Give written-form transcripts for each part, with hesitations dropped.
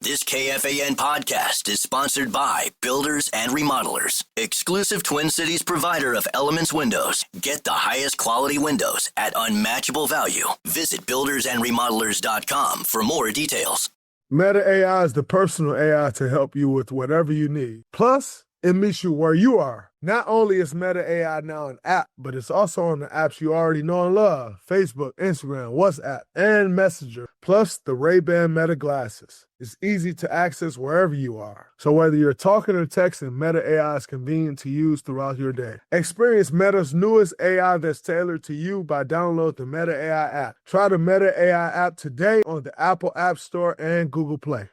This KFAN podcast is sponsored by Builders and Remodelers, exclusive Twin Cities provider of Elements Windows. Get the highest quality windows at unmatchable value. Visit buildersandremodelers.com for more details. Meta AI is the personal AI to help you with whatever you need. Plus, it meets you where you are. Not only is Meta AI now an app, but it's also on the apps you already know and love: Facebook, Instagram, WhatsApp, and Messenger, plus the Ray-Ban Meta glasses. It's easy to access wherever you are. So whether you're talking or texting, Meta AI is convenient to use throughout your day. Experience Meta's newest AI that's tailored to you by downloading the Meta AI app. Try the Meta AI app today on the Apple App Store and Google Play.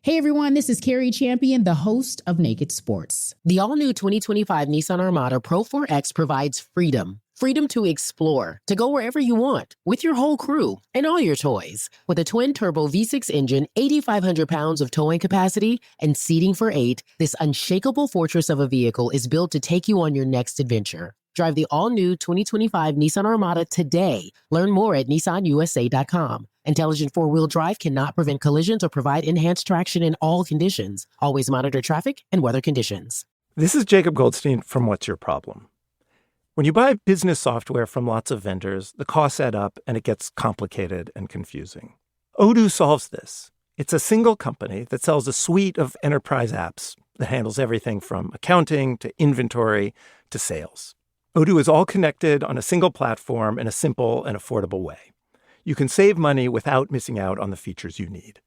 Hey everyone, this is Carrie Champion, the host of Naked Sports. The all-new 2025 Nissan Armada Pro 4X provides freedom. Freedom to explore, to go wherever you want, with your whole crew and all your toys. With a twin-turbo V6 engine, 8,500 pounds of towing capacity, and seating for 8, this unshakable fortress of a vehicle is built to take you on your next adventure. Drive the all-new 2025 Nissan Armada today. Learn more at nissanusa.com. Intelligent four-wheel drive cannot prevent collisions or provide enhanced traction in all conditions. Always monitor traffic and weather conditions. This is Jacob Goldstein from What's Your Problem? When you buy business software from lots of vendors, the costs add up and it gets complicated and confusing. Odoo solves this. It's a single company that sells a suite of enterprise apps that handles everything from accounting to inventory to sales. Odoo is all connected on a single platform in a simple and affordable way. You can save money without missing out on the features you need.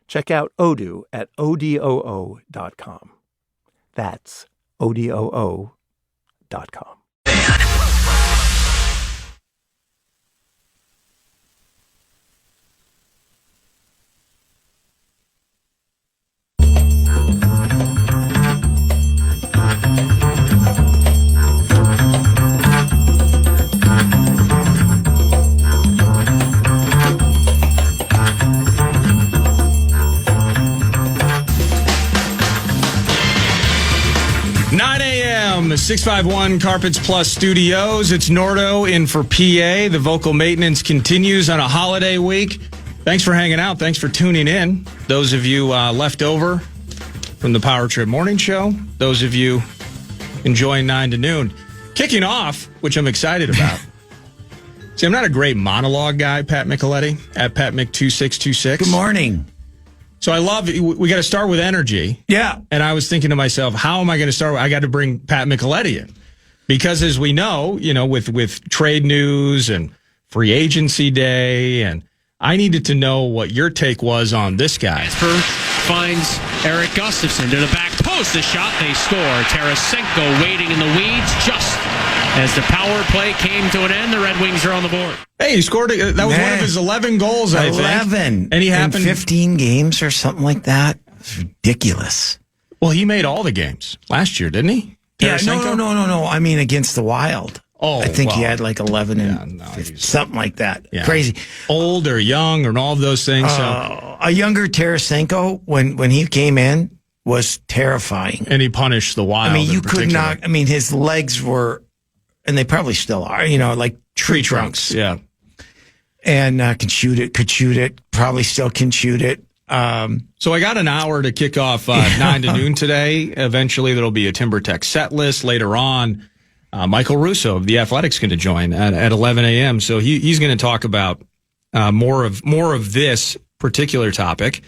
Check out Odoo at odoo.com. That's odoo.com. 651 Carpets Plus Studios. It's Nordo in for PA. The vocal maintenance continues on a holiday week. Thanks for hanging out. Thanks for tuning in. Those of you left over from the Power Trip Morning Show. Those of you enjoying 9 to noon. Kicking off, which I'm excited about. See, I'm not a great monologue guy, Pat Micheletti, at PatMick2626. Good morning. So I love, we got to start with energy. Yeah. And I was thinking to myself, how am I going to start? I got to bring Pat Micheletti in. Because as we know, with trade news and free agency day, and I needed to know what your take was on this guy. Transfer finds Eric Gustafsson to the back post. The shot, they score. Tarasenko waiting in the weeds just as the power play came to an end. The Red Wings are on the board. Hey, he scored. That was one of his 11 goals, I think. 11. And he happened in 15 games or something like that. It's ridiculous. Well, he made all the games last year, didn't he? Tarasenko? No. I mean, against the Wild. Oh, I think he had like 11 something like that. Yeah. Crazy. Old or young or all of those things. A younger Tarasenko, when he came in, was terrifying. And he punished the Wild. I mean, you could not. I mean, his legs were, and they probably still are, like tree trunks. Yeah. And could shoot it, probably still can shoot it. So I got an hour to kick off 9 to noon today. Eventually, there'll be a Timber Tech set list later on. Michael Russo of The Athletic's going to join at 11 a.m. So he's going to talk about more of this particular topic.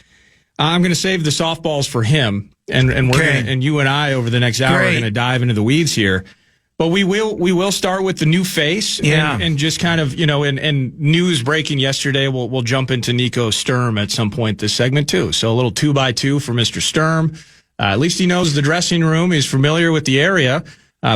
I'm going to save the softballs for him, and we're and you and I over the next hour are going to dive into the weeds here. But we will start with the new face, and just kind of and news breaking yesterday. We'll jump into Nico Sturm at some point this segment too. So a little 2x2 for Mr. Sturm. At least he knows the dressing room. He's familiar with the area.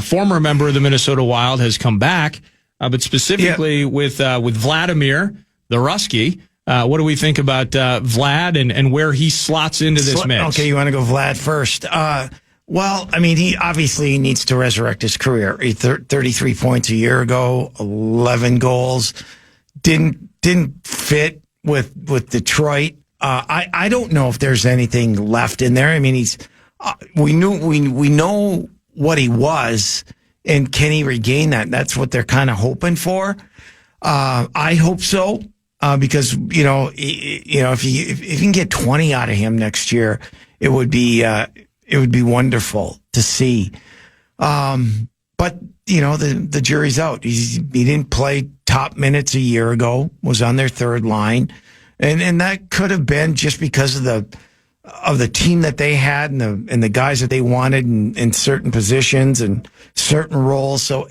Former member of the Minnesota Wild has come back, but specifically with Vladimir the Rusky. What do we think about Vlad and where he slots into this mix? Okay, you want to go Vlad first? Well, I mean, he obviously needs to resurrect his career. 33 points a year ago, 11 goals. Didn't fit with Detroit. I don't know if there's anything left in there. I mean, we know what he was, and can he regain that? That's what they're kind of hoping for. I hope so. because if you can get 20 out of him next year, it would be wonderful to see. But the jury's out. He didn't play top minutes a year ago. Was on their third line, and that could have been just because of the team that they had and the guys that they wanted in certain positions and certain roles. So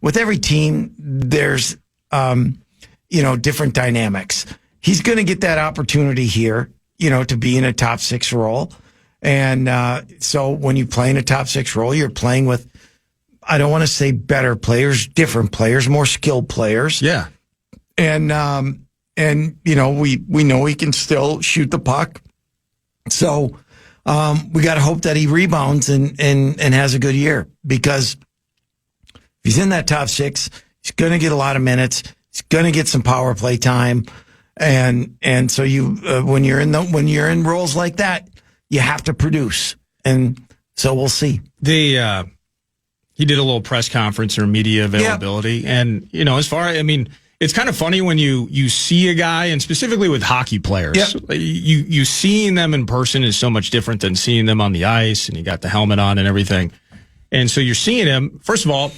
with every team, there's different dynamics. He's going to get that opportunity here, to be in a top six role. And so when you play in a top six role, you're playing with, I don't want to say better players, different players, more skilled players. Yeah. And we know he can still shoot the puck. So we got to hope that he rebounds and has a good year, because if he's in that top six, he's going to get a lot of minutes. He's going to get some power play time, and so you when you're in roles like that, you have to produce, and so we'll see. He did a little press conference or media availability, and it's kind of funny when you see a guy, and specifically with hockey players, you seeing them in person is so much different than seeing them on the ice, and you got the helmet on and everything. And so you're seeing him, first of all,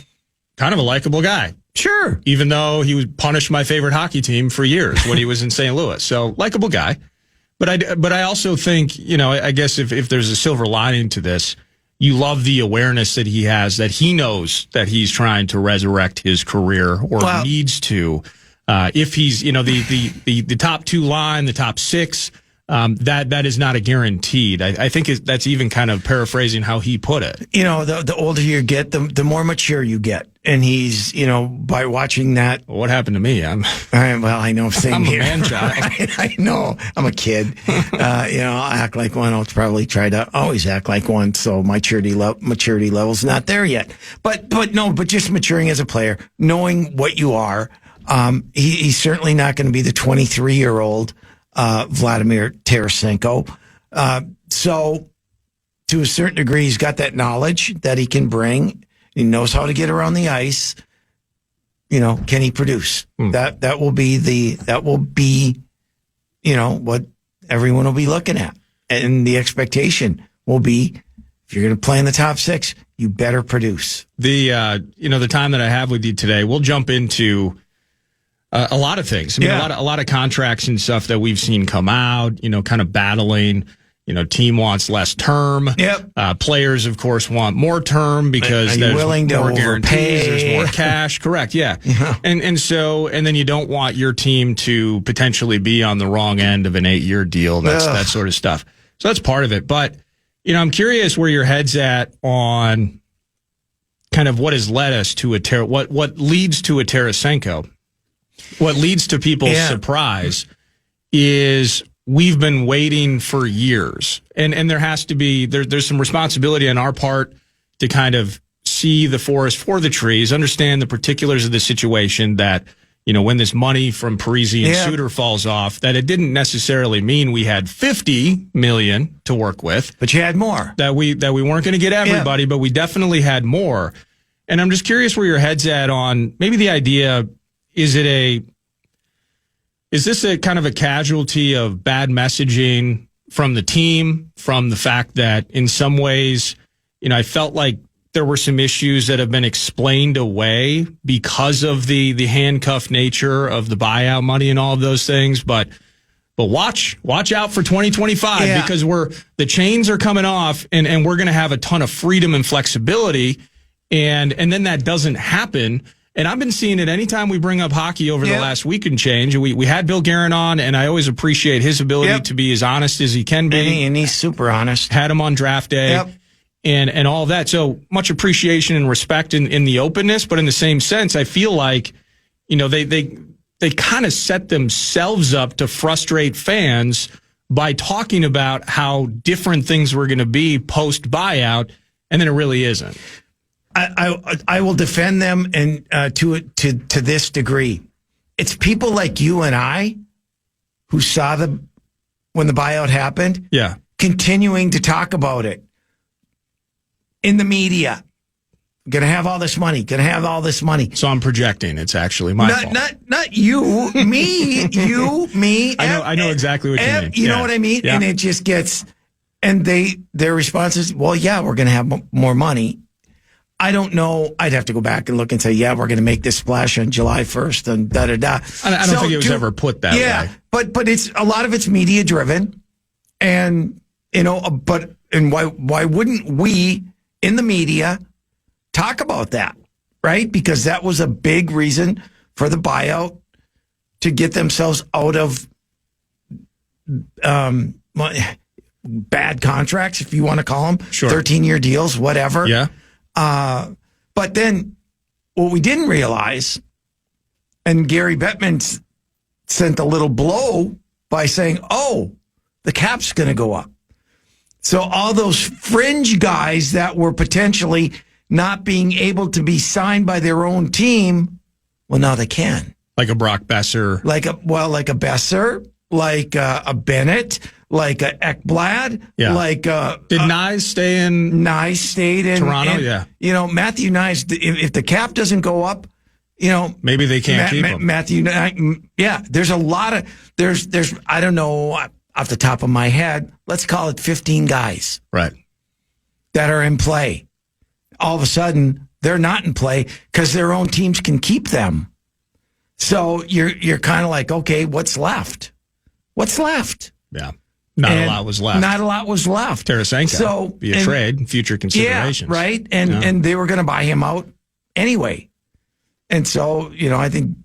kind of a likable guy. Sure. Even though he would punish my favorite hockey team for years when he was in St. Louis. So likable guy. But I also think, I guess if there's a silver lining to this, you love the awareness that he has, that he knows that he's trying to resurrect his career or needs to. If he's, the top two line, the top six, that is not a guaranteed. I think that's even kind of paraphrasing how he put it. The older you get, the more mature you get. And he's, by watching that. What happened to me? I know. Same I'm here. A man child. I know. I'm a kid. I'll act like one. I'll probably try to always act like one. So my maturity level's not there yet. But just maturing as a player, knowing what you are. He's certainly not going to be the 23-year-old Vladimir Tarasenko. So to a certain degree, he's got that knowledge that he can bring. He knows how to get around the ice. Can he produce? That will be what everyone will be looking at. And the expectation will be, if you're going to play in the top six, you better produce. The time that I have with you today, we'll jump into a lot of things. A lot of contracts and stuff that we've seen come out, kind of battling. Team wants less term. Yep. Players, of course, want more term because there's willing to more guarantees, overpay? there's more cash. Correct. Yeah. And then you don't want your team to potentially be on the wrong end of an 8-year deal. That sort of stuff. So that's part of it. But, I'm curious where your head's at on kind of what has led us to what leads to a Tarasenko. What leads to people's surprise is we've been waiting for years, and there has to be there's some responsibility on our part to kind of see the forest for the trees, understand the particulars of the situation, that when this money from Parisi and Suter falls off, that it didn't necessarily mean we had $50 million to work with, but you had more. That we weren't going to get everybody, but we definitely had more. And I'm just curious where your head's at on maybe the idea. Is this a kind of a casualty of bad messaging from the team, from the fact that in some ways, I felt like there were some issues that have been explained away because of the handcuffed nature of the buyout money and all of those things. But watch out for 2025 because the chains are coming off and we're going to have a ton of freedom and flexibility. And then that doesn't happen. And I've been seeing it anytime we bring up hockey over the last week and change. We had Bill Guerin on, and I always appreciate his ability to be as honest as he can be. And he's super honest. Had him on draft day and all of that. So much appreciation and respect in the openness. But in the same sense, I feel like, they kind of set themselves up to frustrate fans by talking about how different things were going to be post buyout, and then it really isn't. I will defend them and to this degree. It's people like you and I who saw when the buyout happened. Yeah. Continuing to talk about it in the media. Gonna have all this money. Gonna have all this money. So I'm projecting. It's actually my fault. Not you, me, me. I know exactly what you mean. You know what I mean? Yeah. And it just gets, and their response is, well, yeah, we're gonna have more money. I don't know. I'd have to go back and look and say, yeah, we're going to make this splash on July 1st and da-da-da. I don't think it was ever put that way. But it's a lot of it's media driven. And, why wouldn't we in the media talk about that? Right? Because that was a big reason for the buyout to get themselves out of bad contracts, if you want to call them. Sure. 13-year deals, whatever. Yeah. But then what we didn't realize, and Gary Bettman sent a little blow by saying, oh, the cap's going to go up. So all those fringe guys that were potentially not being able to be signed by their own team, well, now they can. Like a Brock Besser. Like a Besser, like a Bennett, like a Ekblad, like did Nyes stay in? Nyes stayed in Toronto. Matthew Nyes. If the cap doesn't go up, maybe they can't keep him. Matthew. There's a lot of there's I don't know off the top of my head. Let's call it 15 guys, right, that are in play. All of a sudden, they're not in play because their own teams can keep them. So you're kind of like, okay, what's left? What's left? Yeah. Not a lot was left. Not a lot was left. Tarasenko. So be a trade, future considerations. Yeah, right. And they were going to buy him out anyway. And so, I think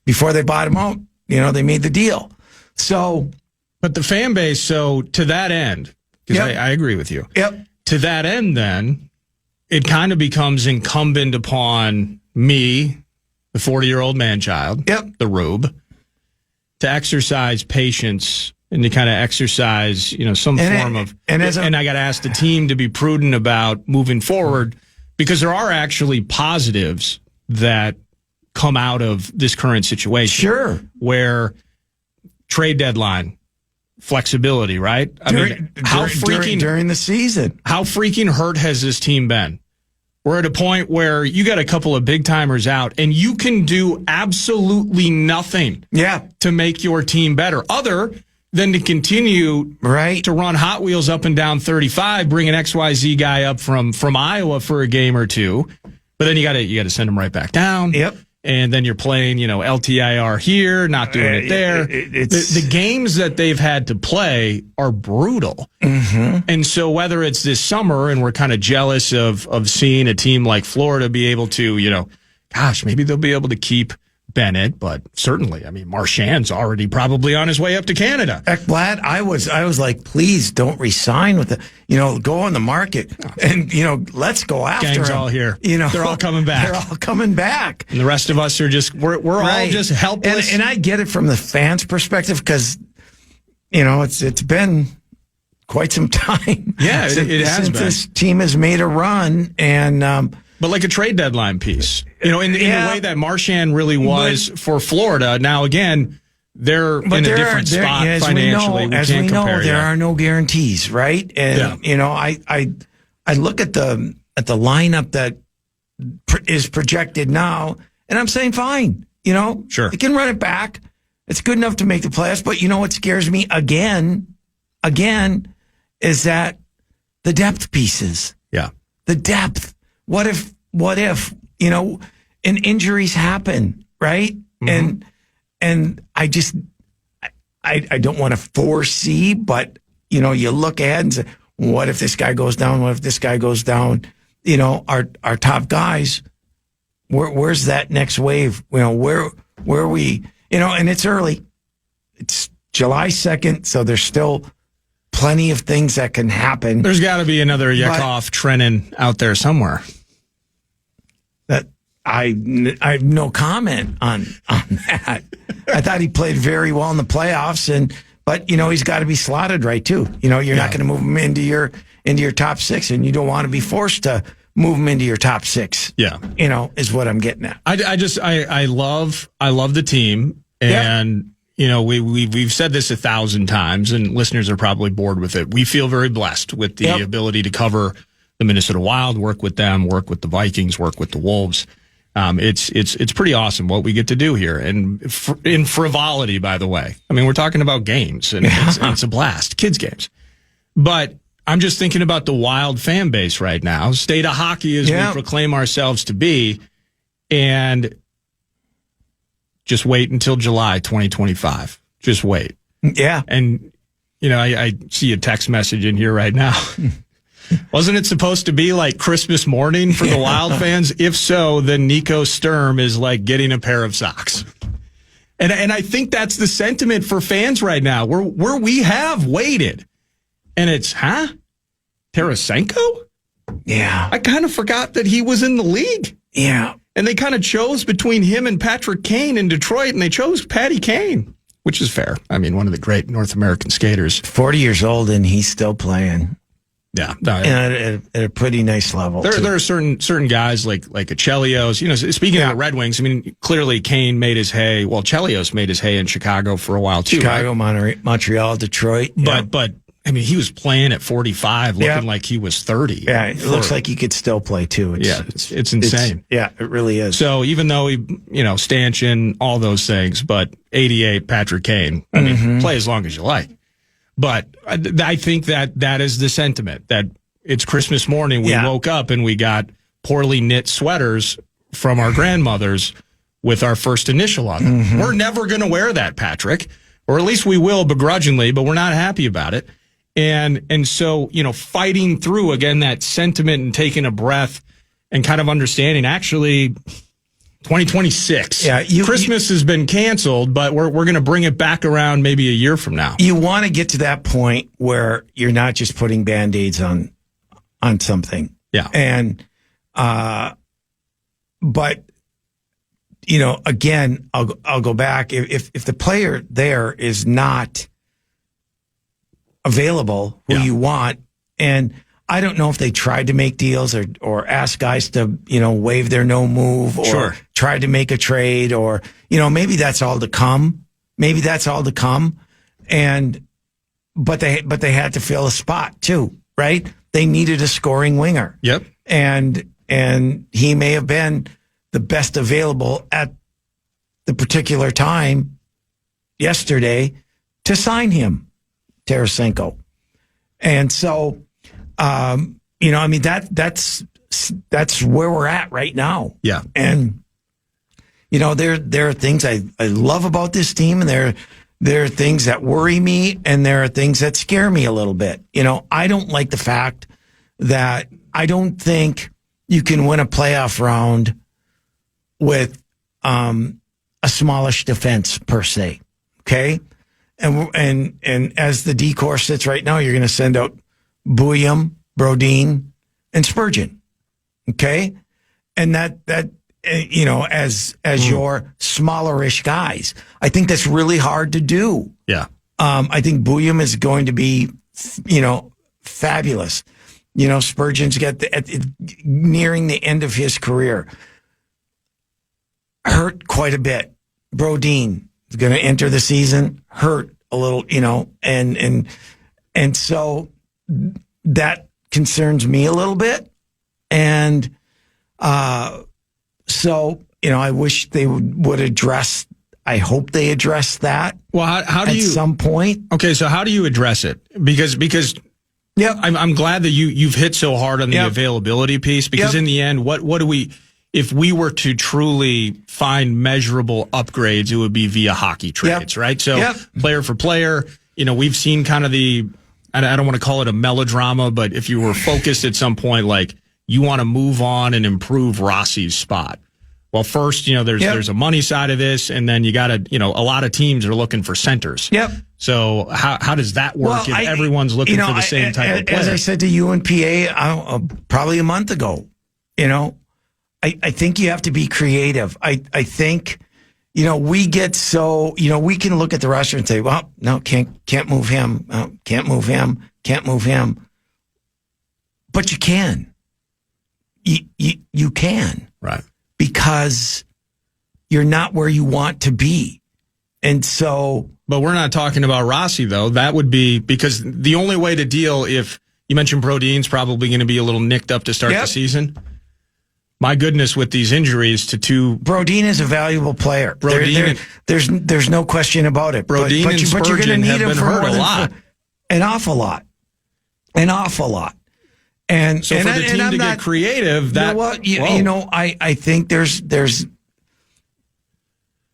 before they bought him out, they made the deal. So, but the fan base. So to that end, because I agree with you. Yep. To that end, then it kind of becomes incumbent upon me, the 40-year-old man-child, the rube, to exercise patience and to kind of exercise, some form of, and I got to ask the team to be prudent about moving forward, because there are actually positives that come out of this current situation. Sure. Where trade deadline, flexibility, right? During the season, how freaking hurt has this team been? We're at a point where you got a couple of big timers out and you can do absolutely nothing to make your team better other than to continue to run Hot Wheels up and down 35, bring an XYZ guy up from Iowa for a game or two. But then you got to send him right back down. Yep. And then you're playing, LTIR here, not doing it there. The games that they've had to play are brutal. Mm-hmm. And so whether it's this summer and we're kind of jealous of seeing a team like Florida be able to, maybe they'll be able to keep Bennett, but certainly, Marchand's already probably on his way up to Canada. Ekblad, I was like, please don't resign with go on the market and, let's go after Gang's him. all here. They're all coming back. They're all coming back. And the rest of us are just, we're all just helpless. And I get it from the fans' perspective because, it's been quite some time. Yeah, it has since been. This team has made a run and, but like a trade deadline piece, in the way that Marchand really was for Florida. Now, again, they're in a different spot financially. As we know, there are no guarantees, right? And I look at the lineup that is projected now, and I'm saying, fine, sure, they can run it back. It's good enough to make the playoffs. But what scares me again, is that the depth pieces. Yeah, the depth. What if, and injuries happen, right? Mm-hmm. And I just, I don't want to foresee, but, you look ahead and say, what if this guy goes down? What if this guy goes down? Our top guys, where's that next wave? Where are we, and it's early. It's July 2nd, so there's still plenty of things that can happen. There's got to be another Yakov Trenin out there somewhere. That I have no comment on that. I thought he played very well in the playoffs, but he's got to be slotted right too. You're not going to move him into your top six, and you don't want to be forced to move him into your top six. Yeah, is what I'm getting at. I love the team, and we've said this 1,000 times, and listeners are probably bored with it. We feel very blessed with the ability to cover the Minnesota Wild, work with them, work with the Vikings, work with the Wolves. It's pretty awesome what we get to do here, and in frivolity, by the way. I mean, we're talking about games, and it's a blast, kids games. But I'm just thinking about the Wild fan base right now, state of hockey as we proclaim ourselves to be, and just wait until July 2025. Just wait. Yeah. And, I see a text message in here right now. Wasn't it supposed to be like Christmas morning for the Wild fans? If so, then Nico Sturm is like getting a pair of socks. And I think that's the sentiment for fans right now, where we have waited. And it's, Tarasenko? Yeah. I kind of forgot that he was in the league. Yeah. And they kind of chose between him and Patrick Kane in Detroit, and they chose Patty Kane, which is fair. I mean, one of the great North American skaters. 40 years old, and he's still playing. Yeah. At a pretty nice level. There are certain guys like a Chelios. Speaking of the Red Wings, I mean, clearly Kane made his hay. Well, Chelios made his hay in Chicago for a while, too. Chicago, right? Montreal, Detroit. But I mean, he was playing at 45, looking like he was 30. Yeah, it looks like he could still play, too. It's insane. It really is. So even though he, stanchion, all those things, but 88, Patrick Kane, I mean, play as long as you like. But I think that is the sentiment, that it's Christmas morning. We woke up and we got poorly knit sweaters from our grandmothers with our first initial on them. We're never going to wear that, Patrick, or at least we will begrudgingly, but we're not happy about it. And so, fighting through, again, that sentiment and taking a breath and kind of understanding, actually, 2026. Yeah, Christmas has been canceled, but we're going to bring it back around maybe a year from now. You want to get to that point where you're not just putting Band-Aids on something. Yeah. And, but, again, I'll go back. If the player there is not available who you want, and I don't know if they tried to make deals or ask guys to, waive their no move or tried to make a trade, or, maybe that's all to come. But they had to fill a spot too, right? They needed a scoring winger. Yep. And he may have been the best available at the particular time yesterday to sign him, Tarasenko. And so, that's where we're at right now. Yeah. And, there are things I love about this team, and there are things that worry me, and there are things that scare me a little bit. I don't like the fact that I don't think you can win a playoff round with a smallish defense per se. Okay. And as the D-core sits right now, you're going to send out Bouillon, Brodin, and Spurgeon. Okay. And that as your smallerish guys, I think that's really hard to do. Yeah. I think Bouillon is going to be, fabulous. Spurgeon's got nearing the end of his career. Hurt quite a bit. Brodin is going to enter the season hurt a little, and so that concerns me a little bit. And so I wish they would address. I hope they address that. Well, how do you at some point? Okay, so how do you address it? Because yeah, I'm glad that you've hit so hard on the availability piece, because in the end, what do we? If we were to truly find measurable upgrades, it would be via hockey trades, right? So player for player, we've seen kind of I don't want to call it a melodrama, but if you were focused at some point, like you want to move on and improve Rossi's spot. Well, first, there's a money side of this, and then you got to, a lot of teams are looking for centers. Yep. So how does that work if everyone's looking for the same type of player? As I said to you and PA probably a month ago, I think you have to be creative. I think, we get so, we can look at the roster and say, well, no, can't move him. Can't move him. But you can. You can. Right. Because you're not where you want to be. And so. But we're not talking about Rossi, though. That would be because the only way to deal if You mentioned Brodin's probably going to be a little nicked up to start the season. My goodness, with these injuries to two... Brodin is a valuable player. There's no question about it. Brodin and Spurgeon have been hurt a lot. An awful lot. An awful lot. And so for the team to get creative, that... I think there's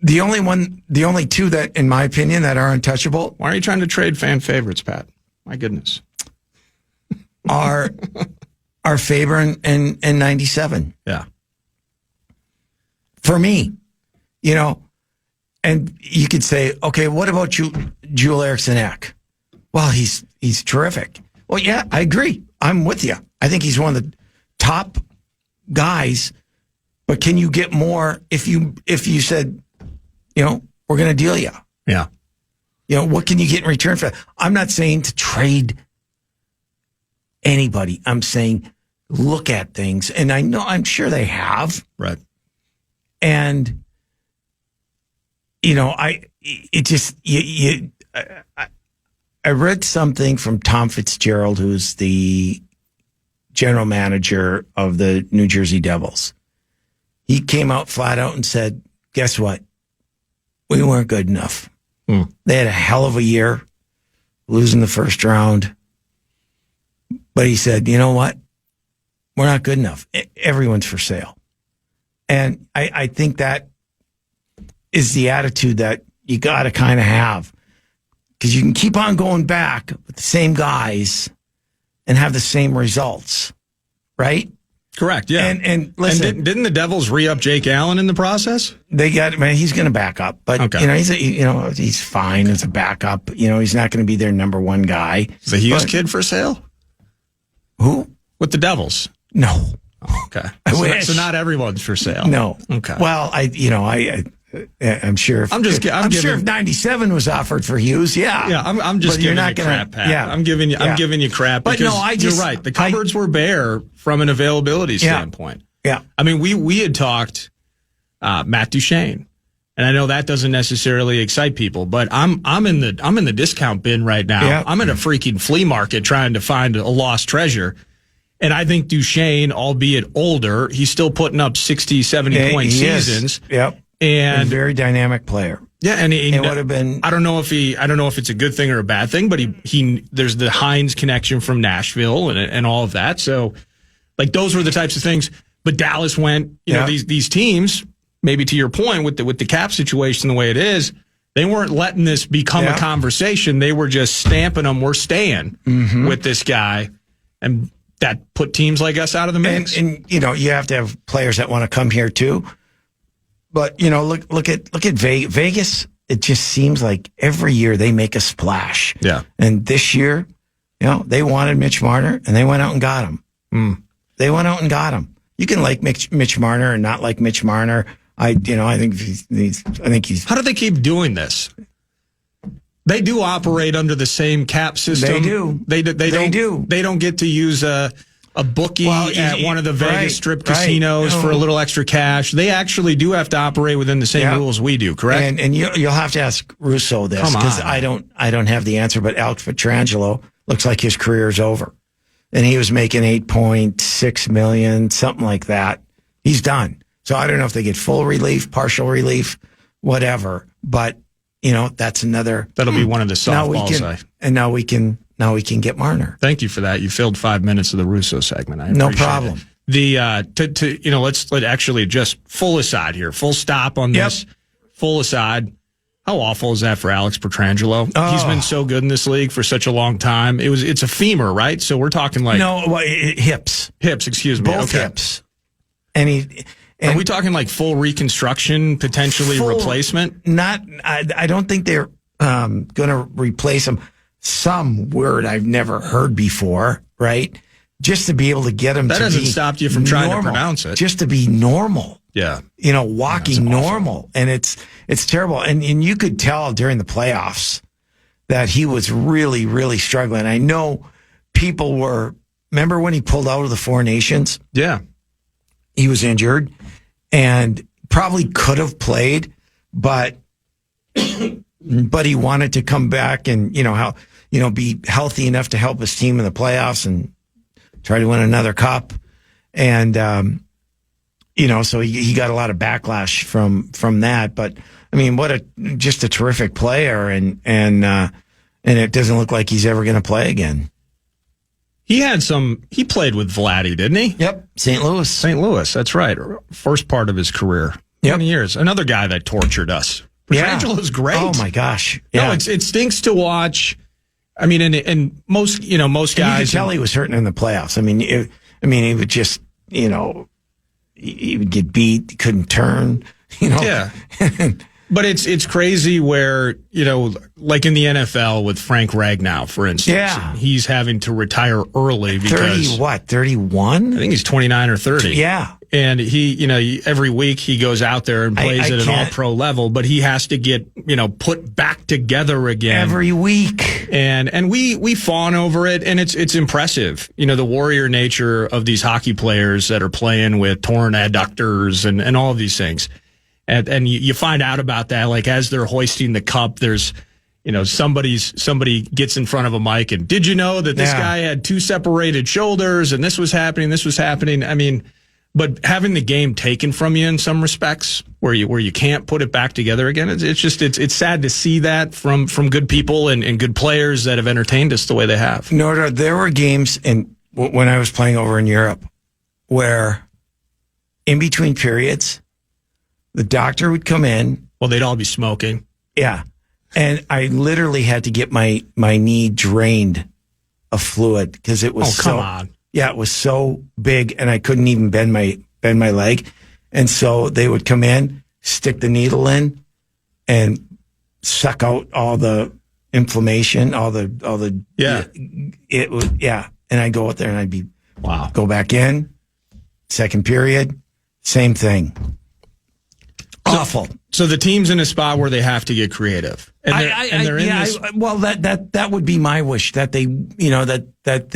the only two that, in my opinion, that are untouchable. Why are you trying to trade fan favorites, Pat? My goodness. Are Faber and 97. Yeah. For me, and you could say, okay, what about Joel Eriksson Ek? Well, he's terrific. Well, yeah, I agree. I'm with you. I think he's one of the top guys, but can you get more if you said, we're going to deal you? Yeah. What can you get in return for that? I'm not saying to trade anybody. I'm saying look at things, and I'm sure they have. Right. And I read something from Tom Fitzgerald, who's the general manager of the New Jersey Devils. He came out flat out and said, guess what? We weren't good enough. They had a hell of a year, losing the first round. But he said, you know what? We're not good enough. Everyone's for sale. And I think that is the attitude that you got to kind of have. Because you can keep on going back with the same guys and have the same results, right? Correct, yeah. And listen. And didn't the Devils re-up Jake Allen in the process? They got, he's going to back up. But, okay. He's fine as a backup. He's not going to be their number one guy. Is the Hughes kid for sale? Who? With the Devils? No. Oh, okay. So not everyone's for sale. No. Okay. Well, I'm sure. If 97 was offered for Hughes, yeah. Yeah, I'm just giving you crap, Pat. Yeah, I'm giving you crap. Because you're right. The cupboards were bare from an availability standpoint. Yeah. I mean, we had talked Matt Duchene, and I know that doesn't necessarily excite people, but I'm in the discount bin right now. Yeah. I'm in a freaking flea market trying to find a lost treasure. And I think Duchene, albeit older, he's still putting up 60, 70-point seasons. Yep. And a very dynamic player. Yeah, and it would have been. I don't know if it's a good thing or a bad thing, but he there's the Hines connection from Nashville and all of that. So, like, those were the types of things. But Dallas went, these teams, maybe to your point with the cap situation the way it is, they weren't letting this become a conversation. They were just stamping them. We're staying with this guy, and that put teams like us out of the mix. And you have to have players that want to come here too. But look at Vegas. It just seems like every year they make a splash. Yeah. And this year, they wanted Mitch Marner, and they went out and got him. They went out and got him. You can like Mitch Marner and not like Mitch Marner. I think he's. How do they keep doing this? They do operate under the same cap system. They do. They don't get to use a bookie at one of the Vegas strip casinos for a little extra cash. They actually do have to operate within the same rules we do, correct? And you'll have to ask Russo this, because I don't have the answer. But Alex Pietrangelo looks like his career's over, and he was making $8.6 million, something like that. He's done. So I don't know if they get full relief, partial relief, whatever. But that's another. That'll be one of the softballs. Now we can get Marner. Thank you for that. You filled 5 minutes of the Russo segment. I appreciate no problem. It. Let's actually just full aside here, full stop on this. Full aside. How awful is that for Alex Pietrangelo? Oh. He's been so good in this league for such a long time. It's a femur, right? So we're talking like hips. Hips, excuse me. Both hips. And are we talking like full reconstruction, potentially replacement? I don't think they're going to replace him. Some word I've never heard before, right? Just to be able to get him that to hasn't stopped you from trying to pronounce it. Just to be normal. Yeah. Walking normal. And it's terrible. And you could tell during the playoffs that he was really, really struggling. I know people remember when he pulled out of the Four Nations? Yeah. He was injured and probably could have played, but he wanted to come back, and be healthy enough to help his team in the playoffs and try to win another cup. And, so he got a lot of backlash from that. But I mean, just a terrific player. And it doesn't look like he's ever going to play again. He played with Vladdy, didn't he? Yep. St. Louis. That's right. First part of his career. Yep. 20 years. Another guy that tortured us. Petrangelo is great. Oh my gosh. Yeah. No, it stinks to watch. I mean, and most guys. And you could tell he was hurting in the playoffs. I mean, he would just, he would get beat. He couldn't turn. Yeah. But it's crazy where, like in the NFL with Frank Ragnow, for instance. Yeah. He's having to retire early because 31? I think he's 29 or 30. Yeah. And he, every week he goes out there and plays at an all-pro level, but he has to get, put back together again. Every week. And we fawn over it, and it's impressive. The warrior nature of these hockey players that are playing with torn adductors and all of these things. And you find out about that, like as they're hoisting the cup, there's, somebody gets in front of a mic and did you know that this guy had 2 separated shoulders and this was happening. I mean, but having the game taken from you in some respects where you can't put it back together again, it's sad to see that from good people and good players that have entertained us the way they have. Norda, there were games when I was playing over in Europe where in between periods, the doctor would come in. Well, they'd all be smoking. Yeah. And I literally had to get my knee drained of fluid because it was come on. Yeah, it was so big and I couldn't even bend my leg. And so they would come in, stick the needle in and suck out all the inflammation, all the it was and I'd go out there and I'd be go back in, second period, same thing. Awful. So the team's in a spot where they have to get creative. And they're in this. Well, that would be my wish that they, that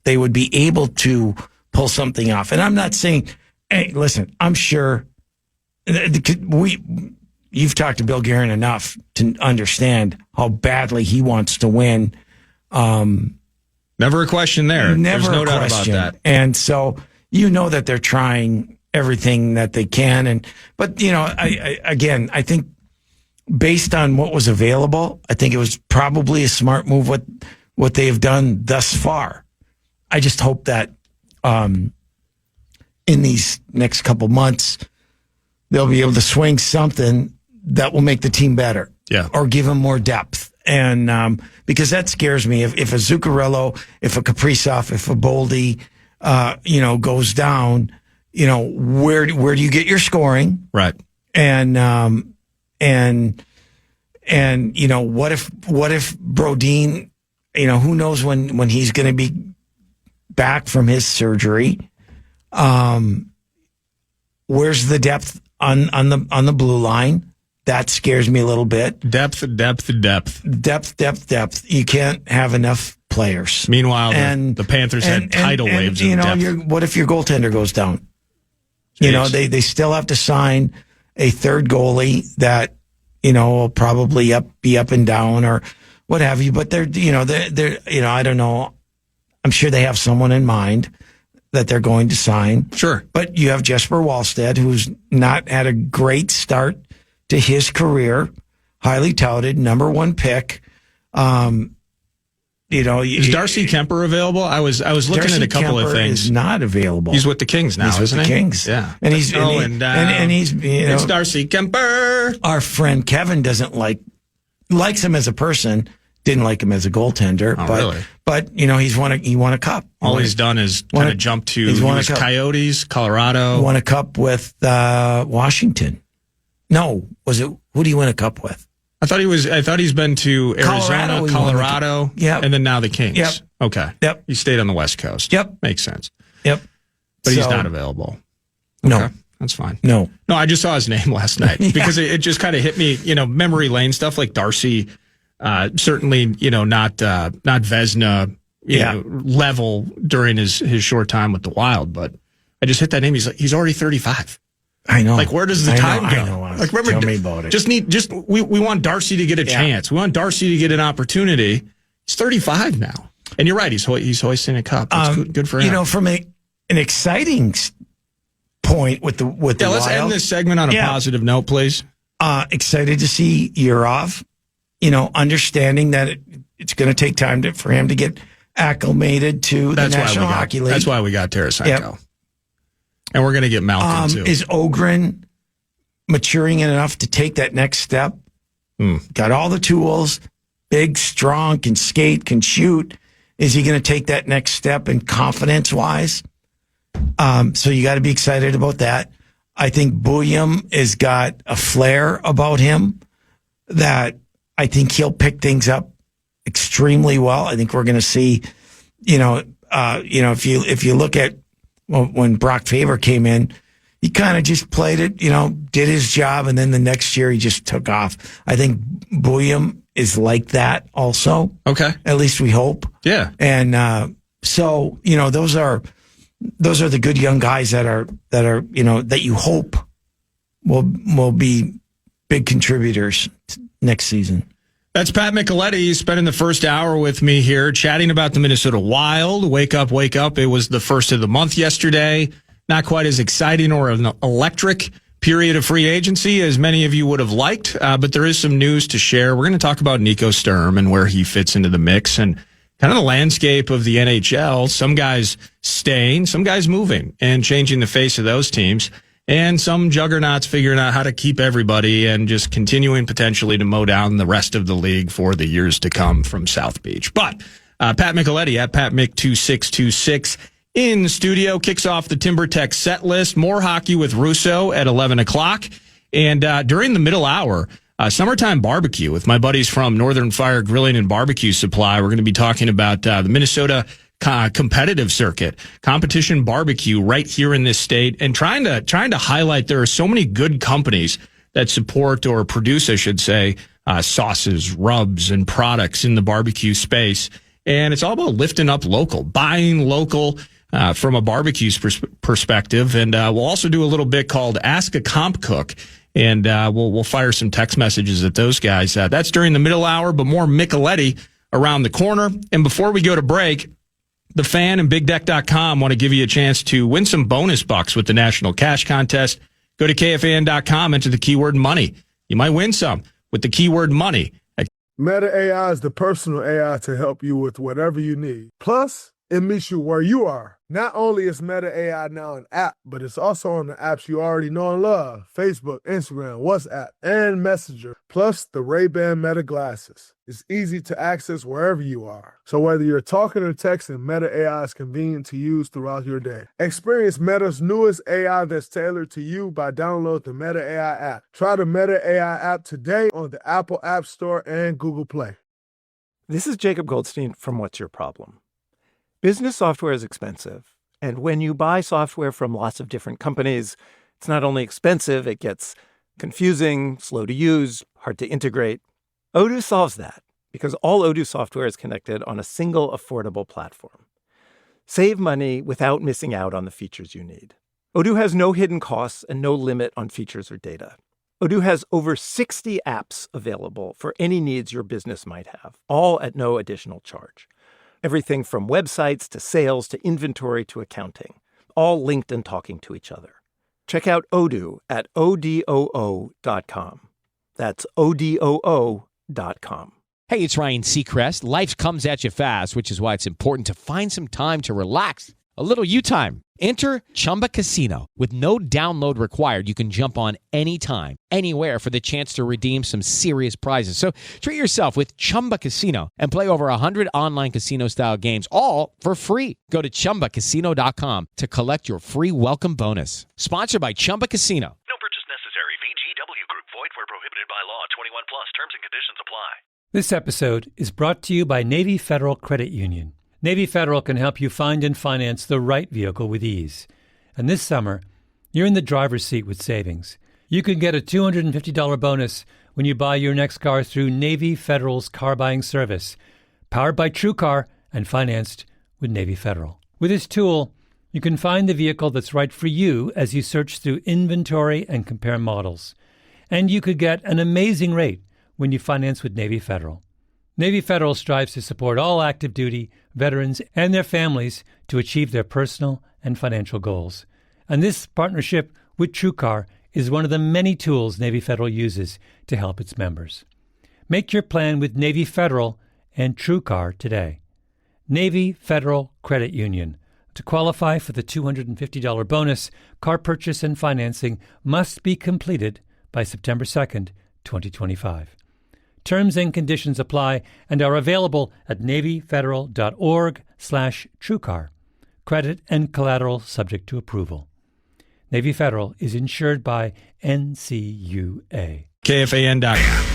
they would be able to pull something off. And I'm not saying, hey, listen, I'm sure you've talked to Bill Guerin enough to understand how badly he wants to win. Never a question there. There's no doubt about that. And so that they're trying everything that they can. But I think based on what was available, I think it was probably a smart move what they have done thus far. I just hope that in these next couple months, they'll be able to swing something that will make the team better. Yeah. Or give them more depth. And because that scares me. If a Zuccarello, if a Kaprizov, if a Boldy, goes down, where do you get your scoring? Right. And what if Brodin, who knows when he's going to be back from his surgery? Where's the depth on the blue line? That scares me a little bit. Depth. You can't have enough players. Meanwhile, the Panthers had tidal waves of depth. What if your goaltender goes down? Jeez. They still have to sign a third goalie that, will probably be up and down or what have you. But they're I don't know. I'm sure they have someone in mind that they're going to sign. Sure. But you have Jesper Wallstedt, who's not had a great start to his career, highly touted, number 1 pick. Is Darcy Kemper available? I was looking Darcy at a couple Kemper of things. Is not available. He's with the Kings now, isn't he? He's with the Kings. Yeah. And he's it's Darcy Kemper. Our friend Kevin likes him as a person, didn't like him as a goaltender. Oh, but really? But he won a cup. All he's done is kind of jump to Coyotes, Colorado. Won a cup with Washington. No, was it? Who did he win a cup with? I thought he's been to Arizona, Colorado, and then now the Kings. Yep. Okay. Yep. He stayed on the West Coast. Yep. Makes sense. Yep. But he's not available. No. Okay. That's fine. No, I just saw his name last night because it just kind of hit me, memory lane stuff like Darcy, certainly, not Vezina, level during his short time with the Wild, but I just hit that name. He's already 35. I know. Like, where does the time go? I know. Like, remember, tell me about it. We want Darcy to get a chance. We want Darcy to get an opportunity. He's 35 now. And you're right. He's hoisting a cup. That's good for him. You know, from an exciting point with the let's Wild, end this segment on a positive note, please. Excited to see Yurov, understanding that it's going to take time for him to get acclimated to the National Hockey League. That's why we got Tarasenko. Yep. And we're going to get Malkin, too. Is Ogren maturing enough to take that next step? Got all the tools, big, strong, can skate, can shoot. Is he going to take that next step in confidence-wise? So you got to be excited about that. I think Bouillon has got a flair about him that I think he'll pick things up extremely well. I think we're going to see, if you look at when Brock Faber came in, he kind of just played it, did his job, and then the next year he just took off. I think Bouillon is like that also. Okay. At least we hope. Yeah. And so, those are the good young guys that you hope will be big contributors next season. That's Pat Micheletti spending the first hour with me here chatting about the Minnesota Wild. Wake up, wake up. It was the first of the month yesterday. Not quite as exciting or an electric period of free agency as many of you would have liked, but there is some news to share. We're going to talk about Nico Sturm and where he fits into the mix and kind of the landscape of the NHL. Some guys staying, some guys moving and changing the face of those teams, and some juggernauts figuring out how to keep everybody and just continuing potentially to mow down the rest of the league for the years to come from South Beach. But Pat Micheletti at PatMick2626 in the studio kicks off the TimberTech set list. More hockey with Russo at 11 o'clock. And during the middle hour, summertime barbecue with my buddies from Northern Fire Grilling and Barbecue Supply. We're going to be talking about the Minnesota competitive circuit, competition barbecue right here in this state, and trying to highlight there are so many good companies that support or produce, I should say, sauces, rubs, and products in the barbecue space. And it's all about lifting up local, buying local from a barbecue perspective. And we'll also do a little bit called Ask a Comp Cook. And we'll fire some text messages at those guys. That's during the middle hour, but more Micheletti around the corner. And before we go to break, the Fan and BigDeck.com want to give you a chance to win some bonus bucks with the National Cash Contest. Go to KFAN.com, enter the keyword money. You might win some with the keyword money. Meta AI is the personal AI to help you with whatever you need. Plus, it meets you where you are. Not only is Meta AI now an app, but it's also on the apps you already know and love. Facebook, Instagram, WhatsApp, and Messenger. Plus the Ray-Ban Meta glasses. It's easy to access wherever you are. So whether you're talking or texting, Meta AI is convenient to use throughout your day. Experience Meta's newest AI that's tailored to you by downloading the Meta AI app. Try the Meta AI app today on the Apple App Store and Google Play. This is Jacob Goldstein from What's Your Problem? Business software is expensive, and when you buy software from lots of different companies, it's not only expensive, it gets confusing, slow to use, hard to integrate. Odoo solves that because all Odoo software is connected on a single affordable platform. Save money without missing out on the features you need. Odoo has no hidden costs and no limit on features or data. Odoo has over 60 apps available for any needs your business might have, all at no additional charge. Everything from websites to sales to inventory to accounting, all linked and talking to each other. Check out Odoo at odoo.com. That's odoo.com. Hey, it's Ryan Seacrest. Life comes at you fast, which is why it's important to find some time to relax. A little you time. Enter Chumba Casino. With no download required, you can jump on anytime, anywhere for the chance to redeem some serious prizes. So treat yourself with Chumba Casino and play over 100 online casino-style games, all for free. Go to ChumbaCasino.com to collect your free welcome bonus. Sponsored by Chumba Casino. No purchase necessary. VGW Group. Void where prohibited by law. 21 plus. Terms and conditions apply. This episode is brought to you by Navy Federal Credit Union. Navy Federal can help you find and finance the right vehicle with ease. And this summer, you're in the driver's seat with savings. You can get a $250 bonus when you buy your next car through Navy Federal's car buying service, powered by TrueCar and financed with Navy Federal. With this tool, you can find the vehicle that's right for you as you search through inventory and compare models. And you could get an amazing rate when you finance with Navy Federal. Navy Federal strives to support all active duty, veterans, and their families to achieve their personal and financial goals. And this partnership with TrueCar is one of the many tools Navy Federal uses to help its members. Make your plan with Navy Federal and TrueCar today. Navy Federal Credit Union. To qualify for the $250 bonus, car purchase and financing must be completed by September 2nd, 2025. Terms and conditions apply and are available at NavyFederal.org/TrueCar. Credit and collateral subject to approval. Navy Federal is insured by NCUA. KFAN.com.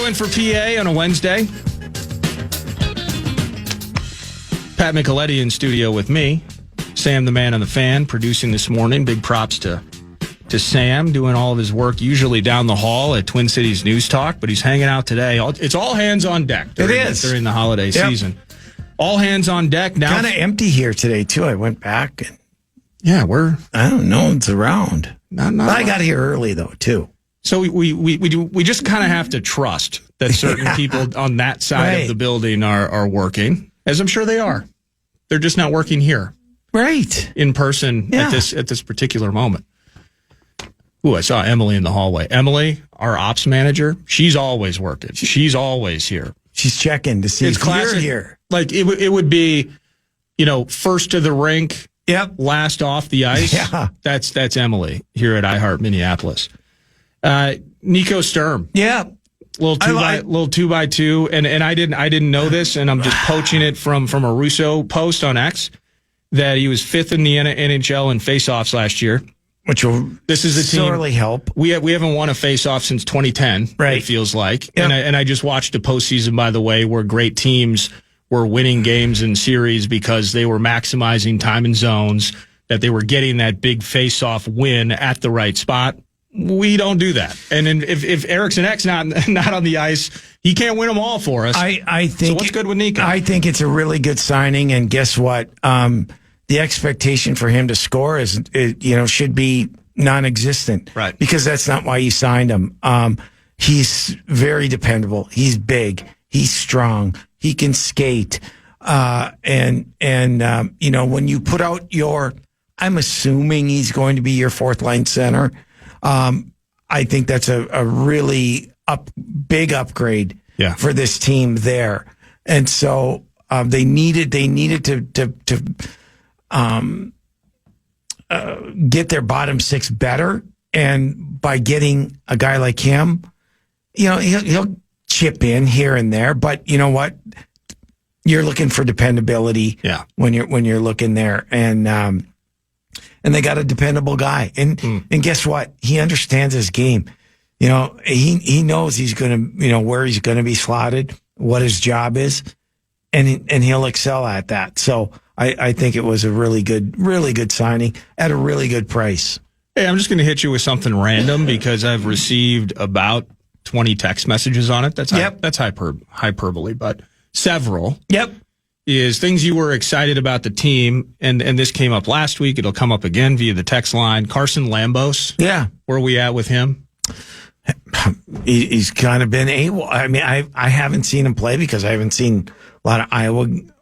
For PA on a Wednesday. Pat Micheletti in studio with me. Sam, the man on the fan, producing this morning. Big props to Sam, doing all of his work, usually down the hall at Twin Cities News Talk, but he's hanging out today. It's all hands on deck during the holiday season. All hands on deck now. Kind of empty here today, too. I went back. And I don't know. It's around. Not I got here early, though, too. So we just kind of have to trust that certain people on that side of the building are working, as I'm sure they are. They're just not working here, right, in person at this particular moment. Ooh, I saw Emily in the hallway. Emily, our ops manager, she's always working. She's always here. She's checking to see if you're here. Like it would be, first to the rink, last off the ice. Yeah. That's Emily here at iHeart Minneapolis. Nico Sturm. Yeah. Little 2x2. And I didn't know this, and I'm just poaching it from a Russo post on X that he was 5th in the NHL in faceoffs last year. Which will sorely help. We haven't won a faceoff since 2010, right? It feels like. Yep. And I just watched a postseason, by the way, where great teams were winning games and series because they were maximizing time and zones, that they were getting that big faceoff win at the right spot. We don't do that. And if Eriksson Ek's not on the ice, he can't win them all for us. I think. So what's good with Nico? I think it's a really good signing. And guess what? The expectation for him to score should be non-existent. Right. Because that's not why you signed him. He's very dependable. He's big. He's strong. He can skate. When you put out I'm assuming he's going to be your fourth line center. I think that's a really big upgrade for this team there. And so they needed to get their bottom six better. And by getting a guy like him, he'll chip in here and there. But you know what? You're looking for dependability when you're looking there. And they got a dependable guy. And guess what? He understands his game. He knows he's going to, where he's going to be slotted, what his job is, and he'll excel at that. So I think it was a really good signing at a really good price. Hey, I'm just going to hit you with something random because I've received about 20 text messages on it. That's hyperbole, but several. Yep. Is things you were excited about the team, and this came up last week. It'll come up again via the text line. Carson Lambos. Yeah. Where are we at with him? He's kind of been able. I mean, I haven't seen him play because I haven't seen a lot of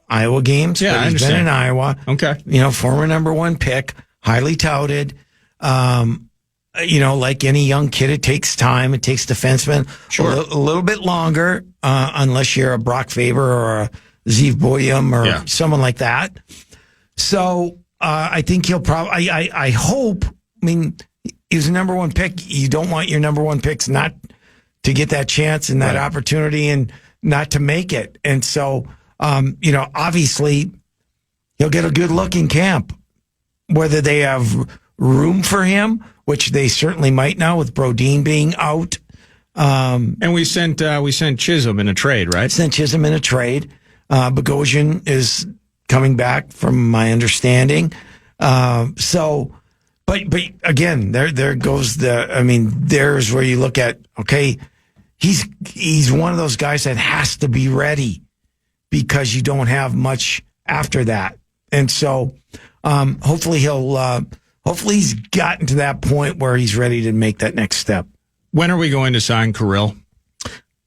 Iowa games. Yeah, but I understand. Been in Iowa. Okay. Former number one pick, highly touted. Like any young kid, it takes time. It takes defensemen a little bit longer, unless you're a Brock Faber or a Zeev Boyum or someone like that. So I think he'll probably, I hope, he was a number one pick. You don't want your number one picks not get that chance and that opportunity and not to make it. And so, obviously he'll get a good look in camp. Whether they have room for him, which they certainly might now with Brodin being out. And we sent Chisholm in a trade, right? Sent Chisholm in a trade. Bogosian is coming back from my understanding. But again, there goes there's where you look at, okay, he's one of those guys that has to be ready because you don't have much after that. And so, hopefully he's gotten to that point where he's ready to make that next step. When are we going to sign Kirill?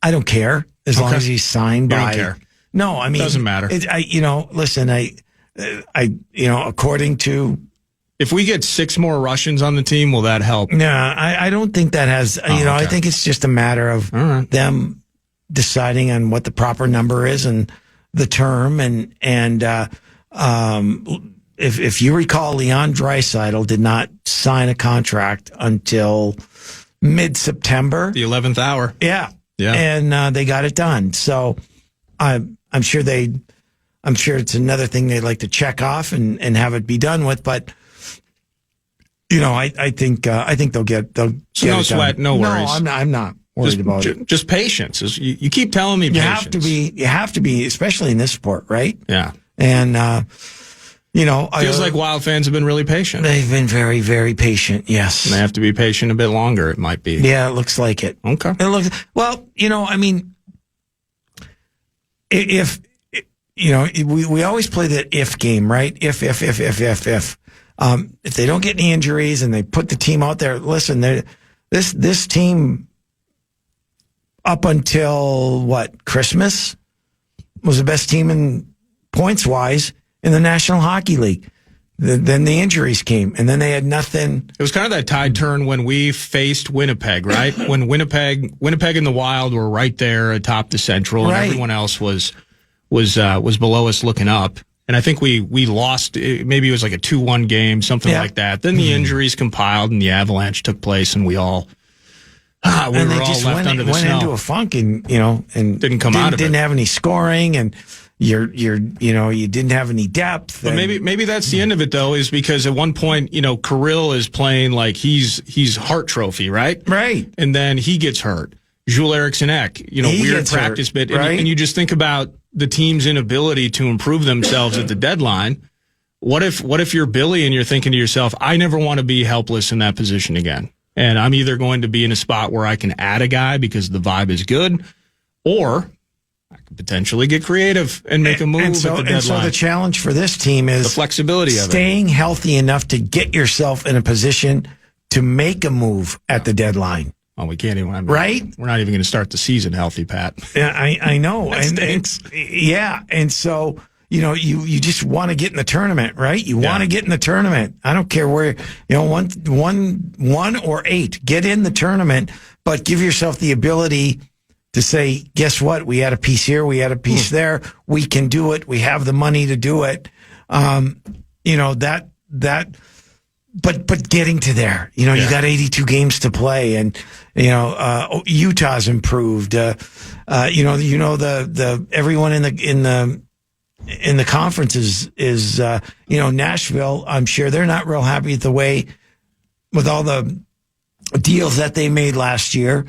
I don't care as long as he's signed by. You don't care. No, I mean, doesn't matter. According to, if we get 6 more Russians on the team, will that help? No, I don't think that has. I think it's just a matter of them deciding on what the proper number is and the term and if you recall, Leon Draisaitl did not sign a contract until mid-September. The 11th hour. Yeah. Yeah. And they got it done. So I'm sure it's another thing they'd like to check off and have it be done with. But, I think they'll get no sweat, no worries. No, I'm not worried about it. Just patience. You keep telling me patience. You have to be, especially in this sport, right? Yeah. And, feels like Wild fans have been really patient. They've been very, very patient. Yes. And they have to be patient a bit longer. It might be. Yeah, it looks like it. Okay. It looks, we always play the if game, right? If they don't get any injuries and they put the team out there, listen, this team up until Christmas was the best team in points wise in the National Hockey League. Then the injuries came, and then they had nothing. It was kind of that tide turn when we faced Winnipeg, right? When Winnipeg and the Wild were right there atop the Central, and everyone else was below us looking up. And I think we lost. Maybe it was like a 2-1 game, something like that. Then the injuries compiled, and the avalanche took place, and we all were all left under the snow. Went into a funk, and didn't come out of it. Didn't have any scoring, and you didn't have any depth. But maybe that's the end of it though, is because at one point, Kirill is playing like he's Hart Trophy, right? Right. And then he gets hurt. Joel Eriksson Ek, weird practice bit. Right? And you just think about the team's inability to improve themselves at the deadline. What if you're Billy and you're thinking to yourself, I never want to be helpless in that position again. And I'm either going to be in a spot where I can add a guy because the vibe is good, or I could potentially get creative and make a move at the deadline. And so the challenge for this team is the flexibility of staying healthy enough to get yourself in a position to make a move at the deadline. Oh, we can't even. Right? We're not even going to start the season healthy, Pat. Yeah, I know. That stinks. And so, you just want to get in the tournament, right? You want to get in the tournament. I don't care where, 1 or 8, get in the tournament, but give yourself the ability to say, guess what? We had a piece here. We had a piece there. We can do it. We have the money to do it. But getting to there, you got 82 games to play, and Utah's improved. Everyone in the conference is Nashville. I'm sure they're not real happy with with all the deals that they made last year.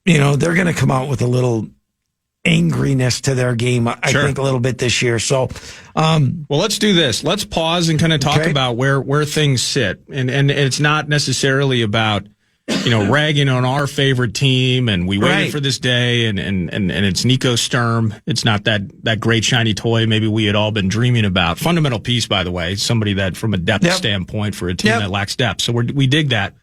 They're going to come out with a little angriness to their game, I think, a little bit this year. So, well, let's do this. Let's pause and kind of talk about where things sit. And it's not necessarily about, ragging on our favorite team and we waited for this day and it's Nico Sturm. It's not that great shiny toy maybe we had all been dreaming about. Fundamental piece, by the way, somebody that from a depth standpoint for a team that lacks depth. So we dig that.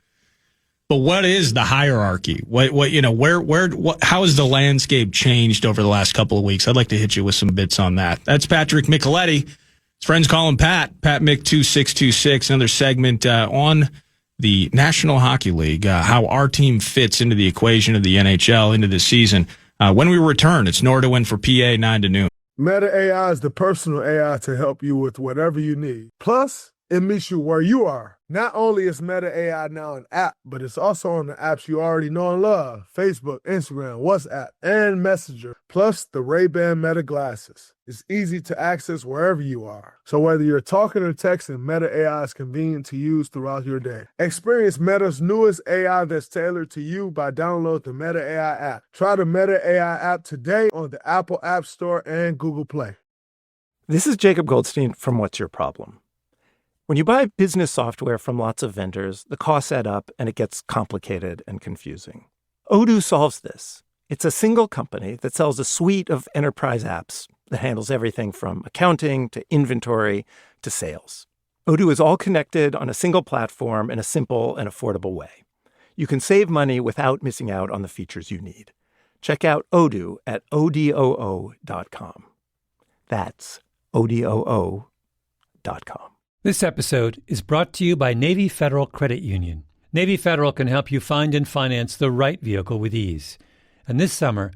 But what is the hierarchy? How has the landscape changed over the last couple of weeks? I'd like to hit you with some bits on that. That's Patrick Micheletti. His friends call him Pat Mick 2626. Another segment on the National Hockey League, how our team fits into the equation of the NHL into this season. When we return, it's Nor to Win for PA 9 to noon. Meta AI is the personal AI to help you with whatever you need. Plus, it meets you where you are. Not only is Meta AI now an app, but it's also on the apps you already know and love: Facebook, Instagram, WhatsApp, and Messenger, plus the Ray-Ban Meta glasses. It's easy to access wherever you are. So whether you're talking or texting, Meta AI is convenient to use throughout your day. Experience Meta's newest AI that's tailored to you by downloading the Meta AI app. Try the Meta AI app today on the Apple App Store and Google Play. This is Jacob Goldstein from What's Your Problem? When you buy business software from lots of vendors, the costs add up and it gets complicated and confusing. Odoo solves this. It's a single company that sells a suite of enterprise apps that handles everything from accounting to inventory to sales. Odoo is all connected on a single platform in a simple and affordable way. You can save money without missing out on the features you need. Check out Odoo at odoo.com. That's odoo.com. This episode is brought to you by Navy Federal Credit Union. Navy Federal can help you find and finance the right vehicle with ease. And this summer,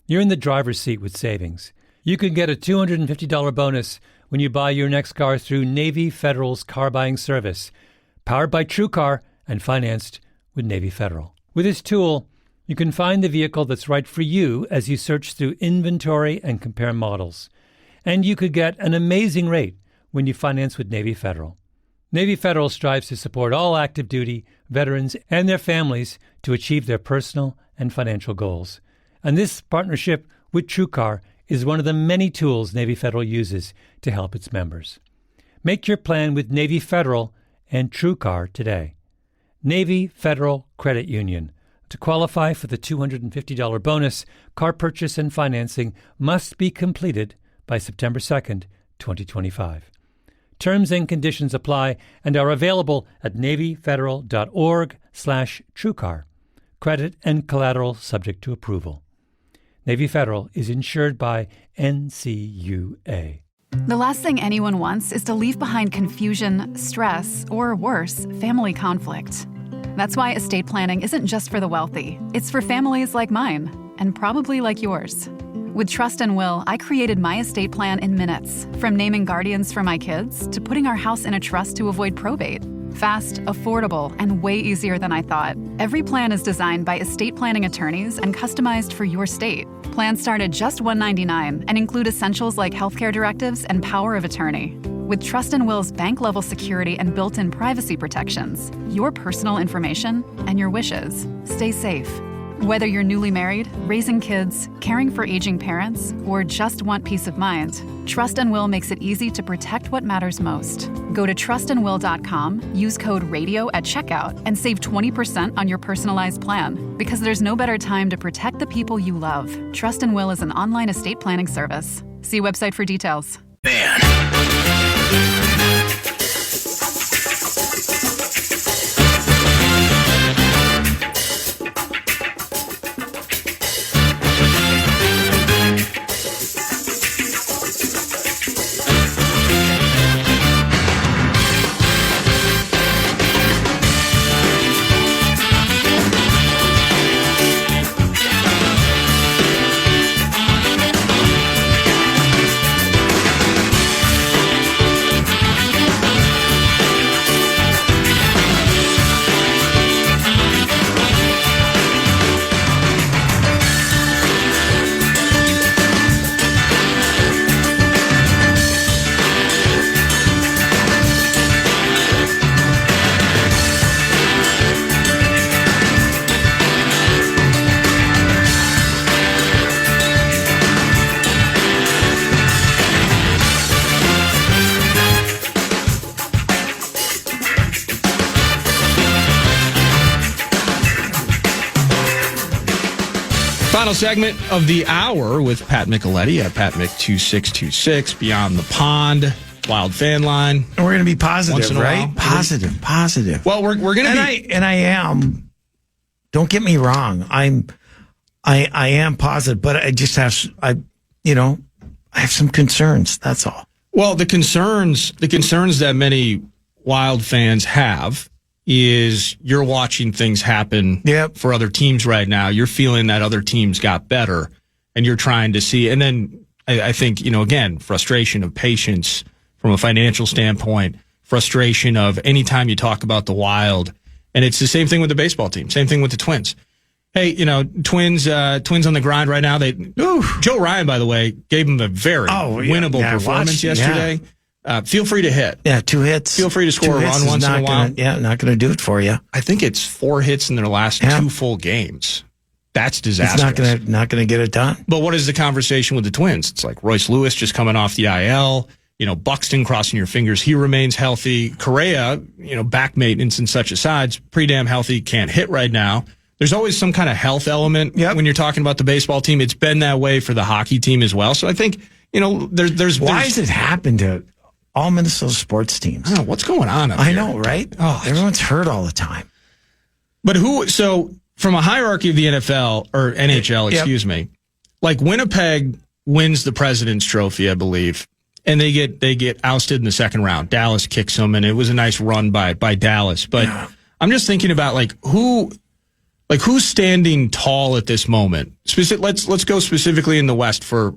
you're in the driver's seat with savings. You can get a $250 bonus when you buy your next car through Navy Federal's car buying service, powered by TrueCar and financed with Navy Federal. With this tool, you can find the vehicle that's right for you as you search through inventory and compare models. And you could get an amazing rate when you finance with Navy Federal. Navy Federal strives to support all active duty, veterans, and their families to achieve their personal and financial goals. And this partnership with TrueCar is one of the many tools Navy Federal uses to help its members. Make your plan with Navy Federal and TrueCar today. Navy Federal Credit Union. To qualify for the $250 bonus, car purchase and financing must be completed by September 2nd, 2025. Terms and conditions apply and are available at NavyFederal.org/TrueCar. Credit and collateral subject to approval. Navy Federal is insured by NCUA. The last thing anyone wants is to leave behind confusion, stress, or worse, family conflict. That's why estate planning isn't just for the wealthy. It's for families like mine, and probably like yours. With Trust and Will, I created my estate plan in minutes, from naming guardians for my kids to putting our house in a trust to avoid probate. Fast, affordable, and way easier than I thought. Every plan is designed by estate planning attorneys and customized for your state. Plans start at just $199 and include essentials like healthcare directives and power of attorney. With Trust and Will's bank-level security and built-in privacy protections, your personal information and your wishes stay safe. Whether you're newly married, raising kids, caring for aging parents, or just want peace of mind, Trust and Will makes it easy to protect what matters most. Go to trustandwill.com, use code RADIO at checkout, and save 20% on your personalized plan. Because there's no better time to protect the people you love. Trust and Will is an online estate planning service. See website for details. Man. Final segment of the hour with Pat Micheletti at PatMick2626, Beyond the Pond, Wild Fan Line. And we're going to be positive, right? Positive. Well, we're going to be. I am. Don't get me wrong. I am positive, but I just have, I have some concerns. That's all. Well, the concerns that many Wild fans have is you're watching things happen for other teams right now. You're feeling that other teams got better, and you're trying to see. And then I think, again, frustration of patience from a financial standpoint, frustration of anytime you talk about the Wild. And it's the same thing with the baseball team. Same thing with the Twins. Hey, Twins on the grind right now. Joe Ryan, by the way, gave them a very winnable performance yesterday. Yeah. Feel free to hit. Yeah, 2 hits. Feel free to score a run once in a while. Not going to do it for you. I think it's 4 hits in their last 2 full games. That's disastrous. It's not going to get it done. But what is the conversation with the Twins? It's like Royce Lewis just coming off the IL. Buxton, crossing your fingers, he remains healthy. Correa, back maintenance and such asides, pretty damn healthy, can't hit right now. There's always some kind of health element when you're talking about the baseball team. It's been that way for the hockey team as well. So I think, there's... Why has it happened to all Minnesota sports teams? I don't know. What's going on up here? I know, right? Oh, everyone's hurt all the time. But so from a hierarchy of the NFL, or NHL, excuse me, like Winnipeg wins the President's Trophy, I believe, and they get ousted in the second round. Dallas kicks them, and it was a nice run by Dallas. But I'm just thinking about who's standing tall at this moment. Let's go specifically in the West for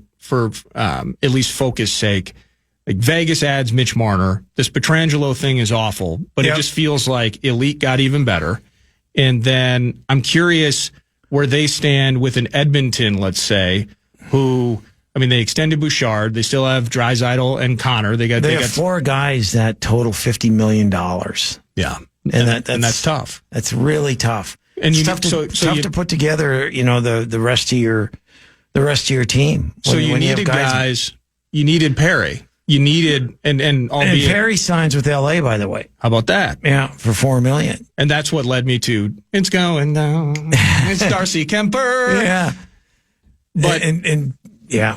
at least focus sake. Like Vegas adds Mitch Marner. This Pietrangelo thing is awful, but it just feels like Elite got even better. And then I'm curious where they stand with an Edmonton, let's say, who, they extended Bouchard. They still have Draisaitl and Connor. They have 4 guys that total $50 million. Yeah. And that's tough. That's really tough. And it's tough to put together, the rest of your team. You needed guys. You needed Perry. You needed and Perry signs with LA, by the way. How about that? Yeah, for $4 million. And that's what led me to it's going down. It's Darcy Kemper. Yeah, but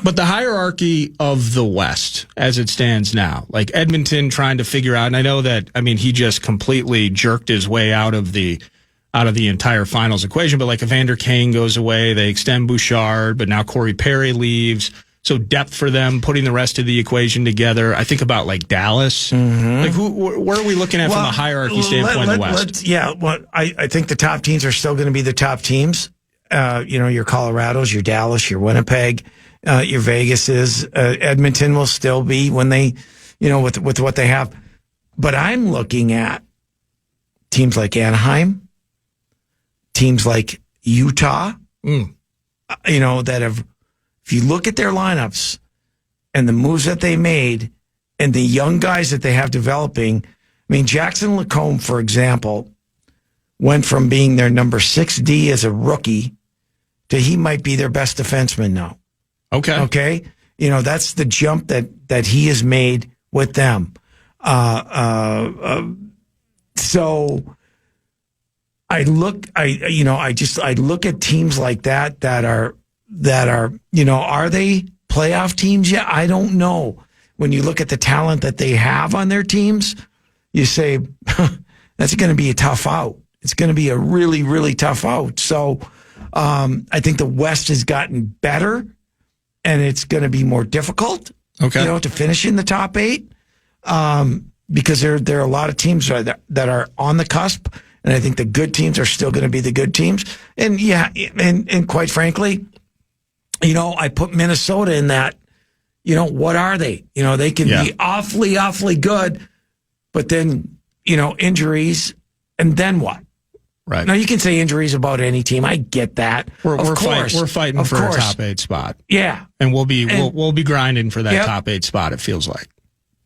but the hierarchy of the West as it stands now, like Edmonton trying to figure out, and I know that he just completely jerked his way out of the entire finals equation. But like Evander Kane goes away, they extend Bouchard, but now Corey Perry leaves. So depth for them, putting the rest of the equation together. I think about like Dallas. Mm-hmm. Like where are we looking at from a hierarchy standpoint in the West? I think the top teams are still going to be the top teams. Your Colorados, your Dallas, your Winnipeg, your Vegases. Edmonton will still be when they, with what they have. But I'm looking at teams like Anaheim, teams like Utah, that have. If you look at their lineups and the moves that they made and the young guys that they have developing, Jackson Lacombe, for example, went from being their number 6D as a rookie to he might be their best defenseman now. Okay. That's the jump that he has made with them. So I look at teams like that are, are they playoff teams yet? I don't know. When you look at the talent that they have on their teams, you say, that's going to be a tough out. It's going to be a really, really tough out. So I think the West has gotten better, and it's going to be more difficult, to finish in the top 8, because there are a lot of teams that are on the cusp, and I think the good teams are still going to be the good teams. And and quite frankly, I put Minnesota in that, what are they? They can be awfully, awfully good, but then, injuries, and then what? Right. Now, you can say injuries about any team. I get that. We're fighting for a top 8 spot. Yeah. And we'll be grinding for that top 8 spot, it feels like.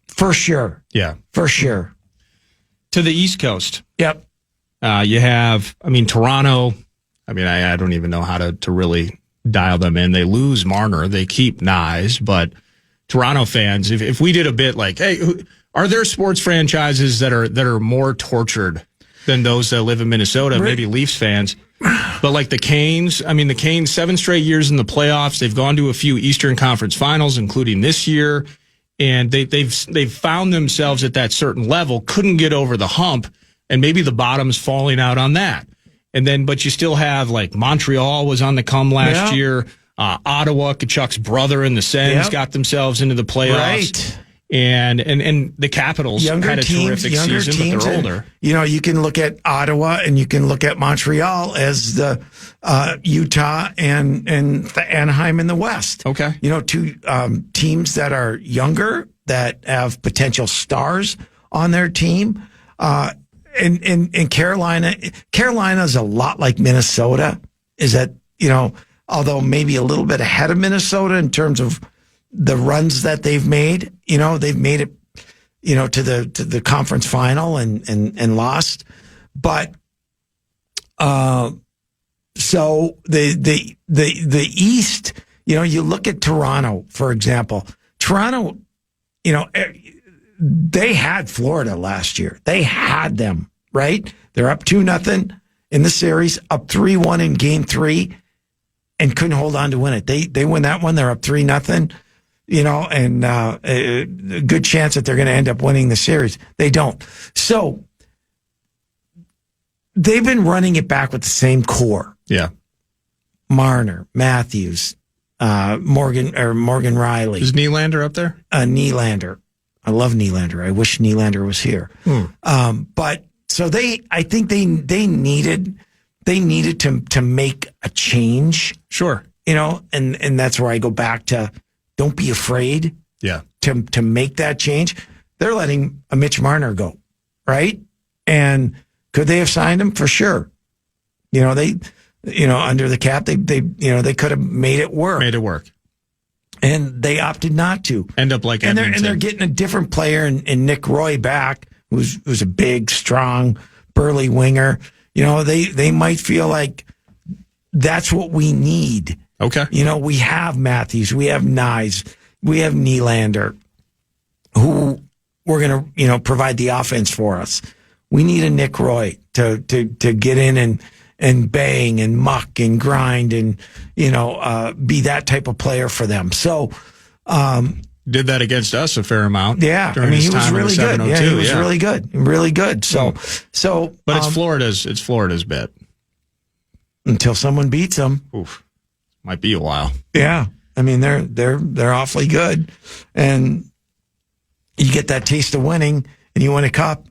For sure. Yeah. For sure. To the East Coast. Yep. You have, Toronto. I don't even know how to really dial them in. They lose Marner. They keep Nyes. But Toronto fans, if we did a bit like, hey, are there sports franchises that are more tortured than those that live in Minnesota? Maybe Leafs fans. But like the Canes, the Canes, 7 straight years in the playoffs. They've gone to a few Eastern Conference finals, including this year. And they've found themselves at that certain level, couldn't get over the hump. And maybe the bottom's falling out on that. And then, but you still have like Montreal was on the come last year. Ottawa, Kachuk's brother in the Sens got themselves into the playoffs. Right. And the Capitals had a terrific season, but they're older. You can look at Ottawa and you can look at Montreal as the Utah and the Anaheim in the West. Okay. 2 teams that are younger, that have potential stars on their team. In Carolina's a lot like Minnesota, is that, although maybe a little bit ahead of Minnesota in terms of the runs that they've made, they've made it, to the conference final and lost. But, so the East, you look at Toronto, for example. Toronto, they had Florida last year. They had them, right? They're up 2-0 in the series, up 3-1 in game 3, and couldn't hold on to win it. They win that one. They're up 3-0, and a good chance that they're going to end up winning the series. They don't. So they've been running it back with the same core. Yeah. Marner, Matthews, Morgan Riley. Is Nylander up there? Nylander. I love Nylander. I wish Nylander was here. But so I think they needed to make a change. Sure. And that's where I go back to, don't be afraid. Yeah. To make that change. They're letting a Mitch Marner go, right? And could they have signed him? For sure. Under the cap, they could have made it work. And they opted not to. End up like Edmonton. And they're getting a different player in Nick Roy back, who's a big, strong, burly winger. They might feel like that's what we need. Okay. We have Matthews, we have Nyes, we have Nylander, who we're going to, provide the offense for us. We need a Nick Roy to get in and bang and muck and grind and, be that type of player for them. So, did that against us a fair amount. Yeah. He was really good. Yeah, he was really good. Really good. So, but it's Florida's bet. Until someone beats them. Oof. Might be a while. Yeah. They're awfully good. And you get that taste of winning and you win a cup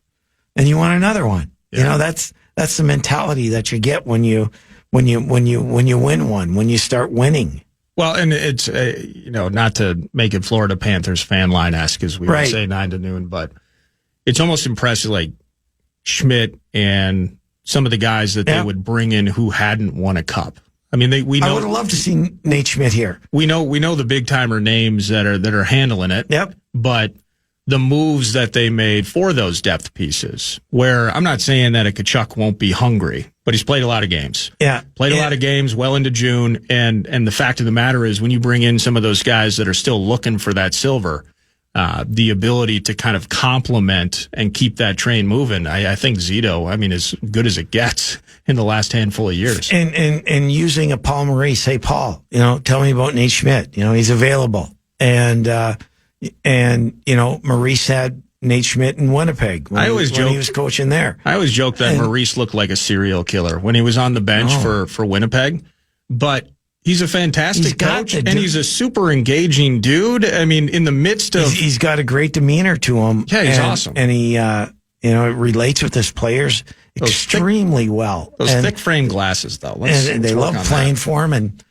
and you want another one. Yeah. That's the mentality that you get when you win one, when you start winning. Well, and it's not to make it Florida Panthers fan line-esque, as we would say 9 to noon, but it's almost impressive, like Schmidt and some of the guys that they would bring in who hadn't won a cup. I mean, we know. I would have loved to see Nate Schmidt here. We know the big timer names that are handling it. Yep. But the moves that they made for those depth pieces, where I'm not saying that a Tkachuk won't be hungry, but he's played a lot of games. Yeah. Played a lot of games well into June. And the fact of the matter is, when you bring in some of those guys that are still looking for that silver, the ability to kind of complement and keep that train moving, I think Zito, as good as it gets in the last handful of years. And using a Paul Maurice, hey, Paul, tell me about Nate Schmidt. He's available. And Maurice had Nate Schmidt in Winnipeg when he was coaching there. I always joke that Maurice looked like a serial killer when he was on the bench for Winnipeg, but he's a fantastic coach and he's a super engaging dude. In the midst of... He's got a great demeanor to him. Yeah, he's awesome. And he, relates with his players extremely well. Those thick frame glasses, though. And they love playing for him, and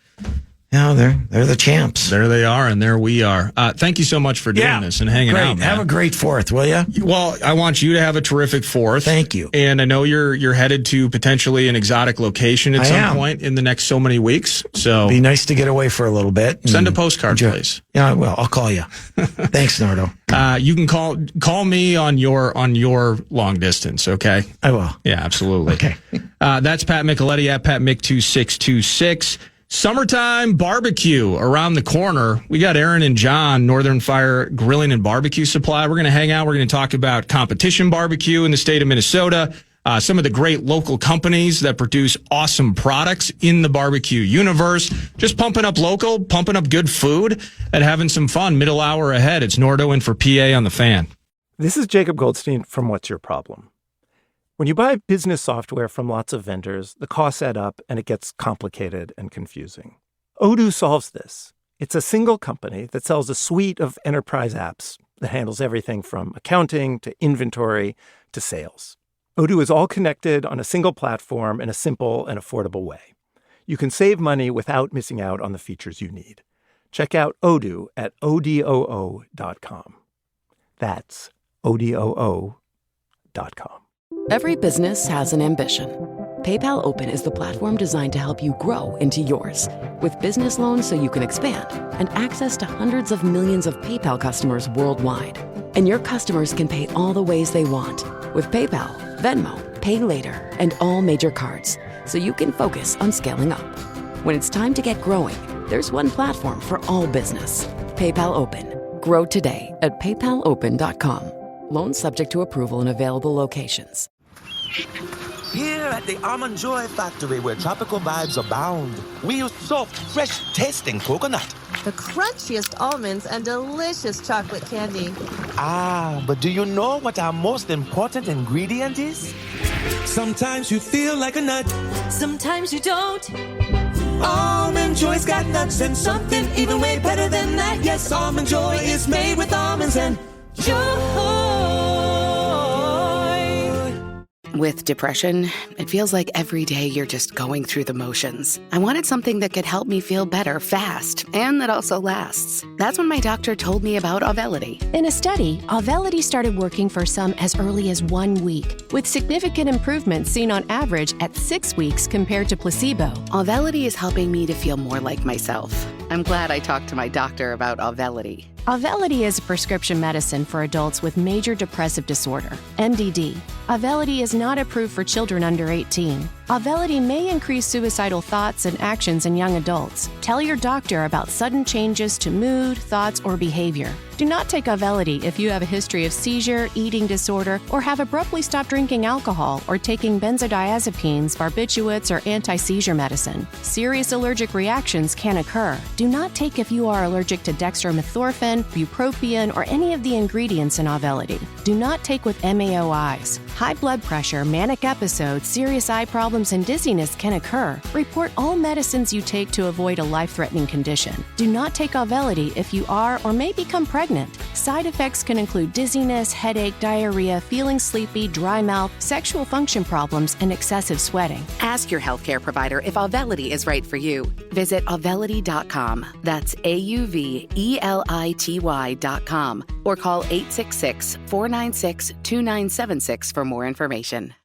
they're the champs. There they are, and there we are. Thank you so much for doing this and hanging out, man. Have a great 4th, will you? Well, I want you to have a terrific 4th. Thank you. And I know you're headed to potentially an exotic lolocation at some point in the next so many weeks. So be nice to get away for a little bit. Send a postcard, please. Yeah, I will. I'll call you. Thanks, Nardo. You can call me on your long distance, okay? I will. Yeah, absolutely. Okay. That's Pat Micheletti at PatMick2626. Summertime barbecue around the corner. We got Aaron and John, Northern Fire Grilling and Barbecue Supply. We're going to hang out. We're going to talk about competition barbecue in the state of Minnesota, some of the great local companies that produce awesome products in the barbecue universe, just pumping up local, pumping up good food, and having some fun. Middle hour ahead. It's Nordo in for PA on the Fan. This is Jacob Goldstein from What's Your Problem? When you buy business software from lots of vendors, the costs add up and it gets complicated and confusing. Odoo solves this. It's a single company that sells a suite of enterprise apps that handles everything from accounting to inventory to sales. Odoo is all connected on a single platform in a simple and affordable way. You can save money without missing out on the features you need. Check out Odoo at odoo.com. That's ODOO.com. Every business has an ambition. PayPal Open is the platform designed to help you grow into yours. With business loans so you can expand and access to hundreds of millions of PayPal customers worldwide. And your customers can pay all the ways they want with PayPal, Venmo, Pay Later, and all major cards, so you can focus on scaling up. When it's time to get growing, there's one platform for all business. PayPal Open. Grow today at paypalopen.com. Loans subject to approval in available locations. Here at the Almond Joy Factory, where tropical vibes abound, we use soft, fresh-tasting coconut. The crunchiest almonds and delicious chocolate candy. Ah, but do you know what our most important ingredient is? Sometimes you feel like a nut. Sometimes you don't. Almond Joy's got nuts and something even way better than that. Yes, Almond Joy is made with almonds and joy. With depression, it feels like every day you're just going through the motions. I wanted something that could help me feel better fast and that also lasts. That's when my doctor told me about Auvelity. In a study, Auvelity started working for some as early as 1 week, with significant improvements seen on average at 6 weeks compared to placebo. Auvelity is helping me to feel more like myself. I'm glad I talked to my doctor about Auvelity. Auvelity is a prescription medicine for adults with major depressive disorder, MDD. Auvelity is not approved for children under 18. Auvelity may increase suicidal thoughts and actions in young adults. Tell your doctor about sudden changes to mood, thoughts, or behavior. Do not take Auvelity if you have a history of seizure, eating disorder, or have abruptly stopped drinking alcohol or taking benzodiazepines, barbiturates, or anti-seizure medicine. Serious allergic reactions can occur. Do not take if you are allergic to dextromethorphan, bupropion, or any of the ingredients in Auvelity. Do not take with MAOIs. High blood pressure, manic episodes, serious eye problems, and dizziness can occur. Report all medicines you take to avoid a life-threatening condition. Do not take Auvelity if you are or may become pregnant. Side effects can include dizziness, headache, diarrhea, feeling sleepy, dry mouth, sexual function problems, and excessive sweating. Ask your healthcare provider if Auvelity is right for you. Visit Auvelity.com. That's AUVELITY.com or call 866-496-2976 for more information.